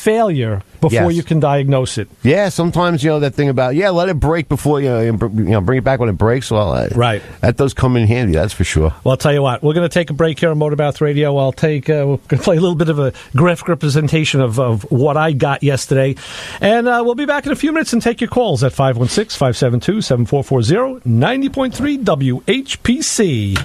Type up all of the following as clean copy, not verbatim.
failure before you can diagnose it. Yeah, sometimes, that thing about, let it break before, bring it back when it breaks. Well, right. That does come in handy, that's for sure. Well, I'll tell you what, we're going to take a break here on Motormouth Radio. We're going to play a little bit of a graphic representation of what I got yesterday. And we'll be back in a few minutes and take your calls at 516-572-7440, 90.3 WHPC.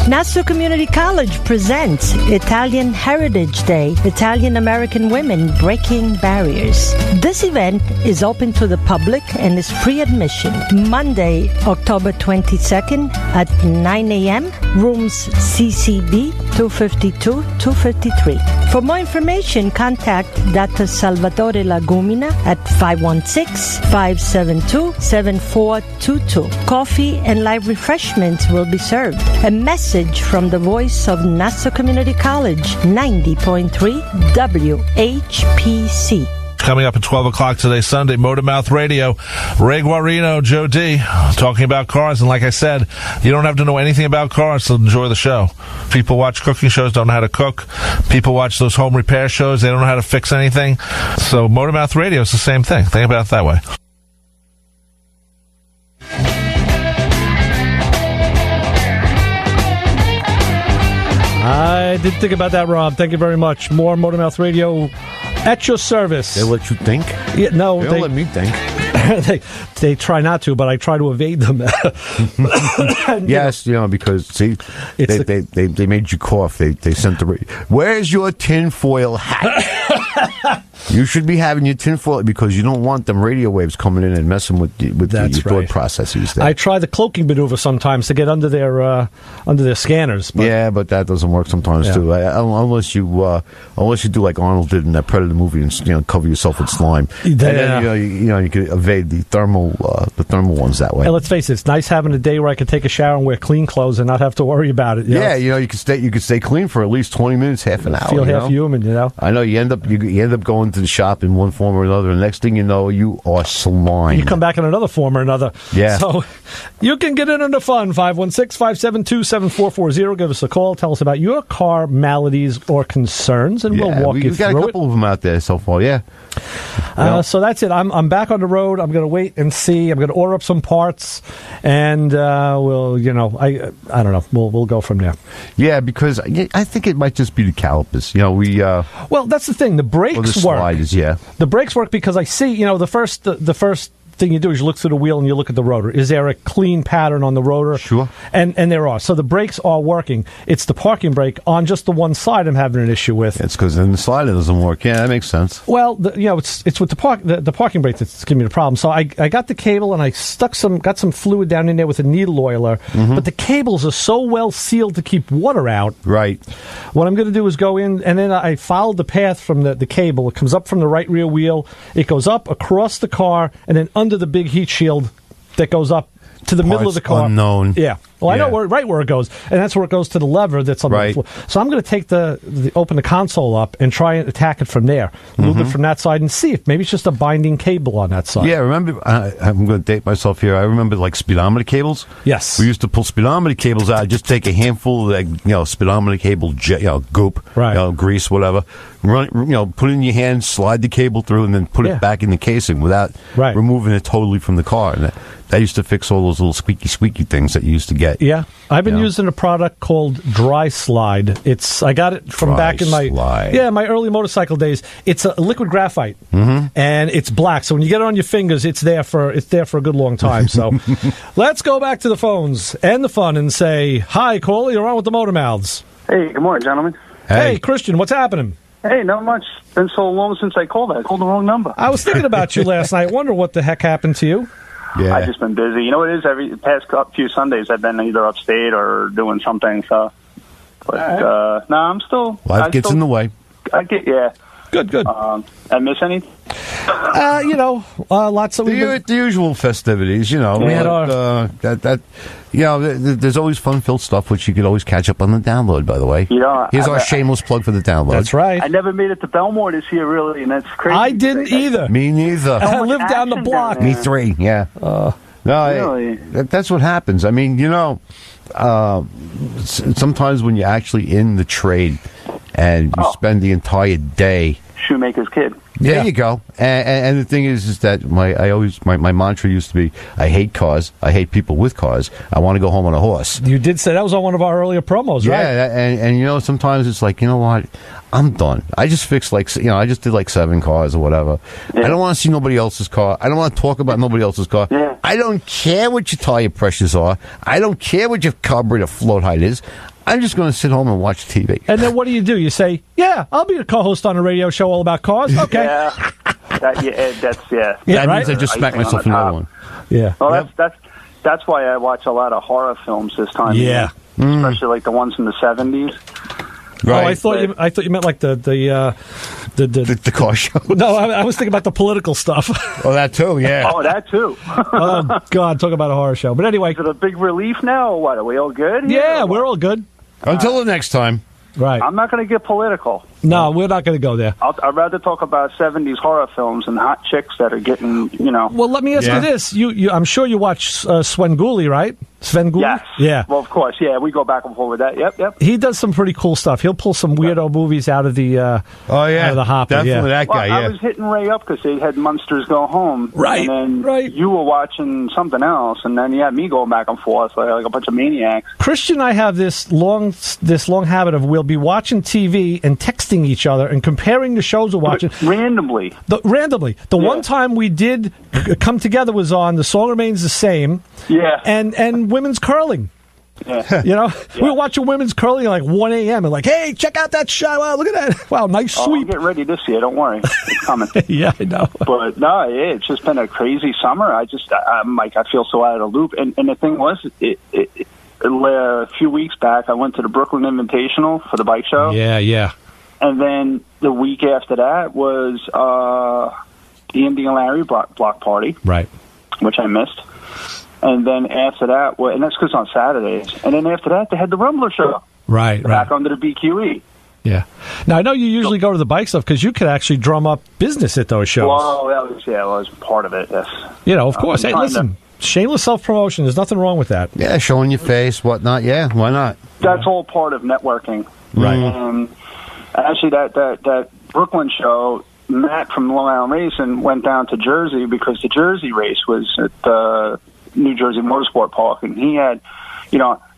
Nassau Community College presents Italian Heritage Day, Italian-American Women Breaking Barriers. This event is open to the public and is free admission. Monday, October 22nd at 9 a.m., rooms CCB 252-253. For more information, contact Dr. Salvatore Lagumina at 516-572-7422. Coffee and live refreshments will be served. A message from the voice of Nassau Community College, 90.3 WHPC. Coming up at 12 o'clock today, Sunday, Motormouth Radio. Ray Guarino, Joe D, talking about cars. And like I said, you don't have to know anything about cars to enjoy the show. People watch cooking shows, don't know how to cook. People watch those home repair shows, they don't know how to fix anything. So Motormouth Radio is the same thing. Think about it that way. I did think about that, Rob. Thank you very much. More Motormouth Radio at your service. They let you think? Yeah, no, they don't let me think. they try not to, but I try to evade them. Yes, because see, they made you cough. They sent where's your tinfoil hat? You should be having your tinfoil because you don't want them radio waves coming in and messing with your thought processes. There. I try the cloaking maneuver sometimes to get under their scanners. But yeah, but that doesn't work sometimes too. Unless you do like Arnold did in that Predator movie and cover yourself with slime. And then you can evade the thermal ones that way. And let's face it, it's nice having a day where I can take a shower and wear clean clothes and not have to worry about it. You could stay clean for at least 20 minutes, half an hour. Feel half human, I know you end up going to the shop in one form or another, and next thing you know, you are slime. You come back in another form or another. Yeah. So you can get in on the fun. 516-572-7440. Give us a call. Tell us about your car maladies or concerns, and we'll walk you through it. We've got a couple of them out there so far, So that's it. I'm back on the road. I'm going to wait and see. I'm going to order up some parts, and I don't know. We'll go from there. Yeah, because I think it might just be the calipers. Well, that's the thing. The brakes work. The brakes work because I see. The first thing you do is you look through the wheel and you look at the rotor. Is there a clean pattern on the rotor? Sure. And there are. So the brakes are working. It's the parking brake on just the one side I'm having an issue with. It's because then the slider doesn't work. Yeah, that makes sense. Well, it's with the parking brake that's giving me the problem. So I got the cable and I got some fluid down in there with a needle oiler. Mm-hmm. But the cables are so well sealed to keep water out. Right. What I'm going to do is go in and then I follow the path from the cable. It comes up from the right rear wheel. It goes up across the car and then under the big heat shield that goes up to the middle of the car. Unknown. Yeah. Well, I know where it goes, and that's where it goes to the lever that's on the floor. So I'm going to take open the console up and try and attack it from there, move it from that side, and see if maybe it's just a binding cable on that side. Yeah, remember, I'm going to date myself here. I remember like speedometer cables. Yes. We used to pull speedometer cables out, just take a handful of speedometer cable goop, grease, whatever. Run, put it in your hand, slide the cable through, and then put it back in the casing without removing it totally from the car. And that used to fix all those little squeaky things that you used to get. Yeah, I've been using a product called Dry Slide. I got it from back in my early motorcycle days. It's a liquid graphite, and it's black. So when you get it on your fingers, it's there for a good long time. So let's go back to the phones and the fun and say hi, caller. You're on with the Motor Mouths. Hey, good morning, gentlemen. Hey, Christian, what's happening? Hey, not much. Been so long since I called. I called the wrong number. I was thinking about you last night. Wonder what the heck happened to you. Yeah. I've just been busy. You know what it is? Every past few Sundays, I've been either upstate or doing something. So, but I'm still. Life gets in the way. Good. I miss anything? Lots of the usual festivities. We had our there's always fun-filled stuff which you could always catch up on the download. By the way, here's our shameless plug for the download. That's right. I never made it to Belmore this year, really, and that's crazy. I didn't either. Me neither. I live down the block. Me 3. Yeah. No, really? That's what happens. I mean, sometimes when you're actually in the trade and you spend the entire day. Shoemaker's kid. There you go. And the thing is that my mantra used to be, I hate cars. I hate people with cars. I want to go home on a horse. You did say that was on one of our earlier promos, right? Yeah, and sometimes it's like, you know what? I'm done. I just fixed I just did 7 cars or whatever. Yeah. I don't want to see nobody else's car. I don't want to talk about nobody else's car. Yeah. I don't care what your tire pressures are. I don't care what your carburetor float height is. I'm just going to sit home and watch TV. And then what do? You say, yeah, I'll be a co-host on a radio show all about cars. Okay. Yeah. That means I just smacked myself in the one. Yeah. Well, that's why I watch a lot of horror films this time. Yeah. Especially like the ones from the 70s. Right. Oh, I thought you meant like the car show. No, I was thinking about the political stuff. Oh, that too, yeah. Oh, that too. Oh, God, talk about a horror show. But anyway. Is it a big relief now, or what? Are we all good? Yeah, we're all good. Until the next time. Right. I'm not going to get political. No, we're not going to go there. I'd rather talk about 70s horror films and hot chicks that are getting, Well, let me ask you this. I'm sure you watch Svengoolie, right? Svengoolie? Yes. Yeah. Well, of course. Yeah, we go back and forth with that. Yep. He does some pretty cool stuff. He'll pull some weirdo movies out of the out of the hopper. Definitely that guy, I was hitting Ray up because they had Monsters Go Home. Right. And then you were watching something else, and then you had me going back and forth like a bunch of maniacs. Christian and I have this long habit of we'll be watching TV and texting each other and comparing the shows we're watching. Randomly. The one time we did come together was on The Song Remains the Same. Yeah. And women's curling. Yeah. We were watching women's curling at like 1 a.m. and like, hey, check out that shot. Wow, look at that. Wow, nice sweep. I'll get ready this year. Don't worry. It's coming. Yeah, I know. But no, it's just been a crazy summer. I feel so out of the loop. And the thing was, a few weeks back, I went to the Brooklyn Invitational for the bike show. Yeah. And then the week after that was the Indian Larry block party. Right. Which I missed. And then after that, and that's because on Saturdays. And then after that, they had the Rumbler show. Right. Back under the BQE. Yeah. Now, I know you usually go to the bike stuff because you could actually drum up business at those shows. Well, that was part of it, yes. Of course. Hey, listen, shameless self-promotion. There's nothing wrong with that. Yeah, showing your face, whatnot. Yeah, why not? That's all part of networking. Right. Actually, that Brooklyn show, Matt from Long Island Racing went down to Jersey because the Jersey race was at the New Jersey Motorsport Park, and he had,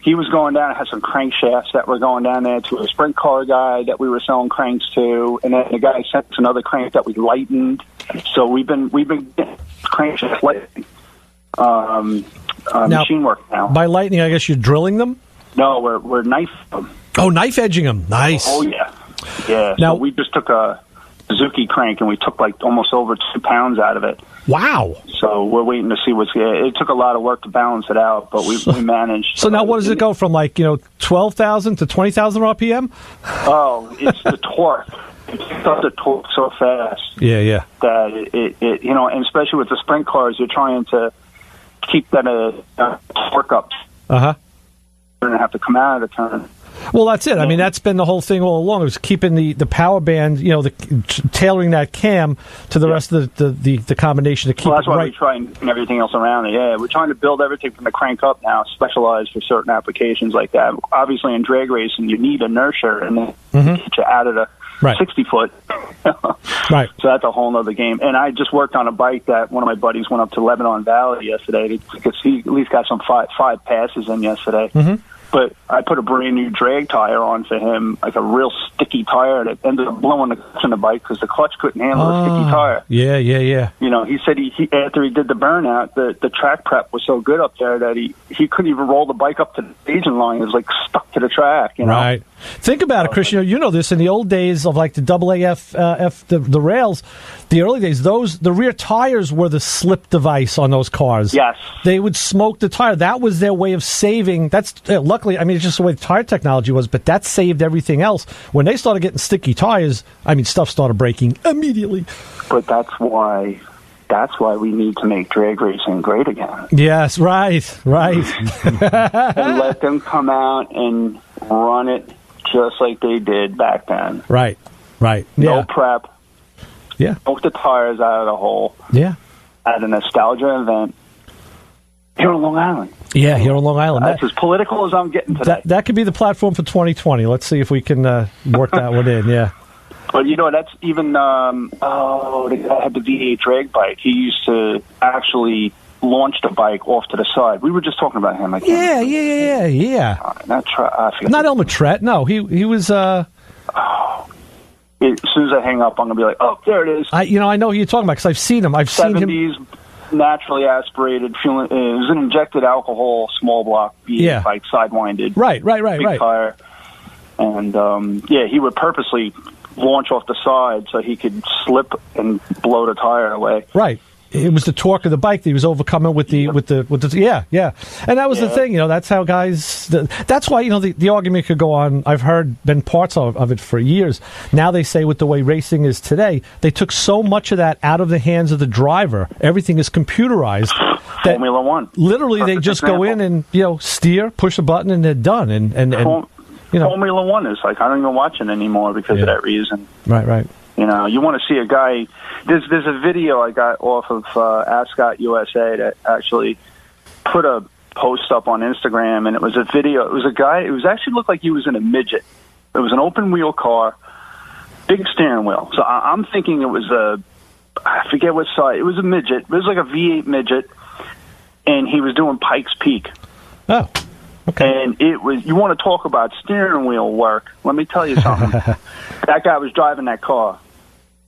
he was going down and had some crankshafts that were going down there to a sprint car guy that we were selling cranks to, and then the guy sent us another crank that we lightened. So we've been crankshaft lightening, machine work now. By lightning, I guess you're drilling them? No, we're knife them. Oh, knife edging them. Nice. Oh yeah. Now, so we just took a Suzuki crank and we took like almost over 2 pounds out of it. Wow. So we're waiting to see it took a lot of work to balance it out, but we managed. So now what does it go from 12,000 to 20,000 RPM? Oh, it's the torque. It picks up the torque so fast. Yeah. That it and especially with the sprint cars, you're trying to keep that torque up. Uh-huh. You're going to have to come out of the turn. Well, that's it. I mean, that's been the whole thing all along. It was keeping the power band, tailoring that cam to the rest of the combination to keep it right. That's why we try and everything else around it. Yeah, we're trying to build everything from the crank up now, specialized for certain applications like that. Obviously, in drag racing, you need inertia, and then get you out of the 60-foot. Right. So that's a whole other game. And I just worked on a bike that one of my buddies went up to Lebanon Valley yesterday because he at least got some five passes in yesterday. Mm-hmm. But I put a brand new drag tire on for him, like a real sticky tire that ended up blowing the clutch on the bike because the clutch couldn't handle the sticky tire. Yeah. He said he after he did the burnout, the track prep was so good up there that he couldn't even roll the bike up to the staging line. It was like stuck to the track. Right. Think about it, Chris. You know this. In the old days of like the AAF, the rails, the early days, the rear tires were the slip device on those cars. Yes. They would smoke the tire. That was their way of saving. That's luckily, I mean, it's just the way the tire technology was, but that saved everything else. When they started getting sticky tires, I mean, stuff started breaking immediately. But that's why we need to make drag racing great again. Yes, right. And let them come out and run it just like they did back then. Right. Yeah. No prep. Yeah. Poke the tires out of the hole. Yeah. At a nostalgia event here on Long Island. Yeah, here on Long Island. That's as political as I'm getting today. That could be the platform for 2020. Let's see if we can work that one in, yeah. But, that's even, the guy had the V8 drag bike. He used to actually launch the bike off to the side. We were just talking about him. Yeah. Not Elmer Trett. No, he was... As soon as I hang up, I'm going to be like, oh, there it is. I know who you're talking about because I've seen him. I've seen him. 70s, naturally aspirated, it was an injected alcohol, small block V8 bike, sidewinded. Right. Big tire. And, he would purposely launch off the side so he could slip and blow the tire away. Right. It was the torque of the bike that he was overcoming with the yeah. And that was the thing, that's how guys, that's why, the argument could go on. I've been parts of it for years. Now they say with the way racing is today, they took so much of that out of the hands of the driver. Everything is computerized. Formula One. Literally, they just go in and, steer, push a button, and they're done. And Formula One is like, I don't even watch it anymore because of that reason. Right. You want to see a guy. There's a video I got off of Ascot USA that actually put a post up on Instagram, and it was a video. It was a guy. It was actually looked like he was in a midget. It was an open wheel car, big steering wheel. So I'm thinking it was I forget what size. It was a midget. It was like a V8 midget, and he was doing Pikes Peak. Oh. Okay. And it was, you want to talk about steering wheel work. Let me tell you something. That guy was driving that car,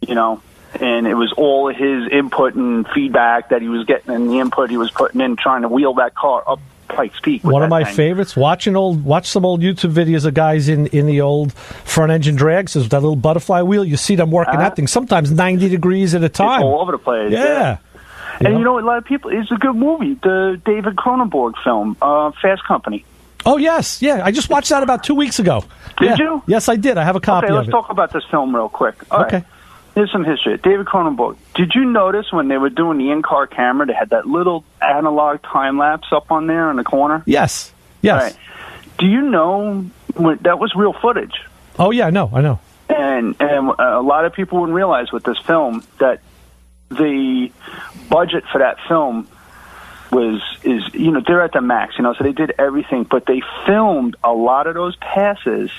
and it was all his input and feedback that he was getting and the input he was putting in trying to wheel that car up Pikes Peak. One of my favorites, watch some old YouTube videos of guys in the old front engine drags with that little butterfly wheel. You see them working that thing, sometimes 90 degrees at a time. It's all over the place. Yeah. And a lot of people, it's a good movie, the David Cronenberg film, Fast Company. Oh, yes. Yeah, I just watched that about 2 weeks ago. Did you? Yes, I did. I have a copy of it. Okay, let's talk about this film real quick. All right. Here's some history. David Cronenberg. Did you notice when they were doing the in-car camera, they had that little analog time-lapse up on there in the corner? Yes. All right. Do you know that was real footage? Oh, yeah, I know. And a lot of people wouldn't realize with this film that the budget for that film is they're at the max, so they did everything, but they filmed a lot of those passes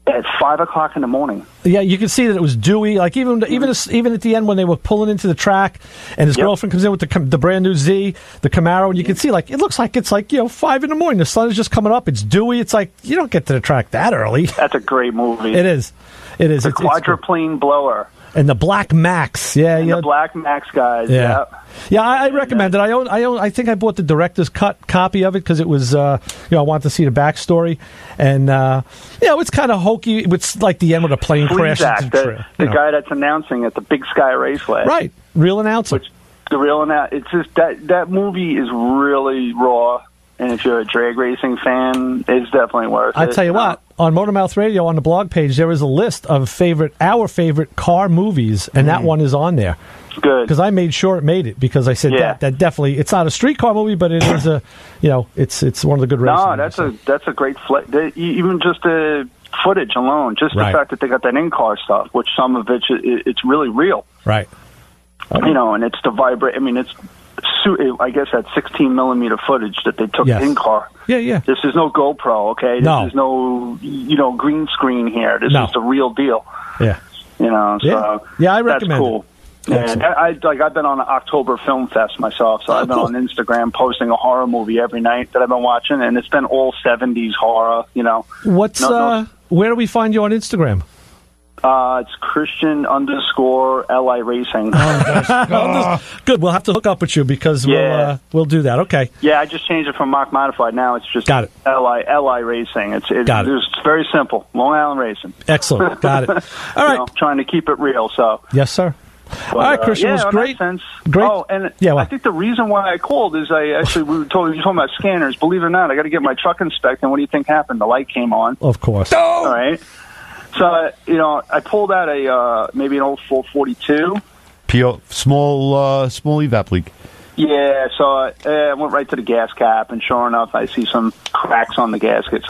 at 5 o'clock in the morning. Yeah, you can see that it was dewy. Like even at the end when they were pulling into the track, and his girlfriend comes in with the brand new Z, the Camaro, and you can see it looks like it's 5 in the morning. The sun is just coming up. It's dewy. It's like you don't get to the track that early. That's a great movie. It is. The quadruplane blower. And the Black Max, the Black Max guys, I recommend it. I think I bought the director's cut copy of it because it was, I wanted to see the backstory, and it's kind of hokey. It's like the end with a plane crash. The guy that's announcing at the Big Sky Raceway, right? Real announcer. It's just that movie is really raw. And if you're a drag racing fan, it's definitely worth it. I tell you what, on Motormouth Radio on the blog page, there is a list of our favorite car movies, and that one is on there. Good, because I made sure it made it because I said that definitely it's not a street car movie, but it is it's one of the good racing. No, that's a great flick. Even just the footage alone, just the fact that they got that in-car stuff, which some of it's really real, right? And it's the vibrate. I mean, it's. I guess that 16 millimeter footage that they took in car. Yeah. This is no GoPro, okay? This is no green screen here. This is the real deal. Yeah. So I recommend that's cool. It. And I've been on an October Film Fest myself, so I've been on Instagram posting a horror movie every night that I've been watching, and it's been all 70s horror. Where do we find you on Instagram? It's Christian_LI Racing. Good. We'll have to hook up with you because we'll do that. Okay. Yeah, I just changed it from Mock Modified. Now it's just Got it. LI Racing. It's very simple. Long Island Racing. Excellent. Got it. All right. Trying to keep it real. So. Yes, sir. But, all right, Christian, was great. Great. Oh, and I think the reason why I called is you were talking about scanners. Believe it or not, I got to get my truck inspected. And what do you think happened? The light came on. Of course. Oh! All right. So, I pulled out maybe an old 442. Small evap leak. Yeah, so I went right to the gas cap, and sure enough, I see some cracks on the gasket.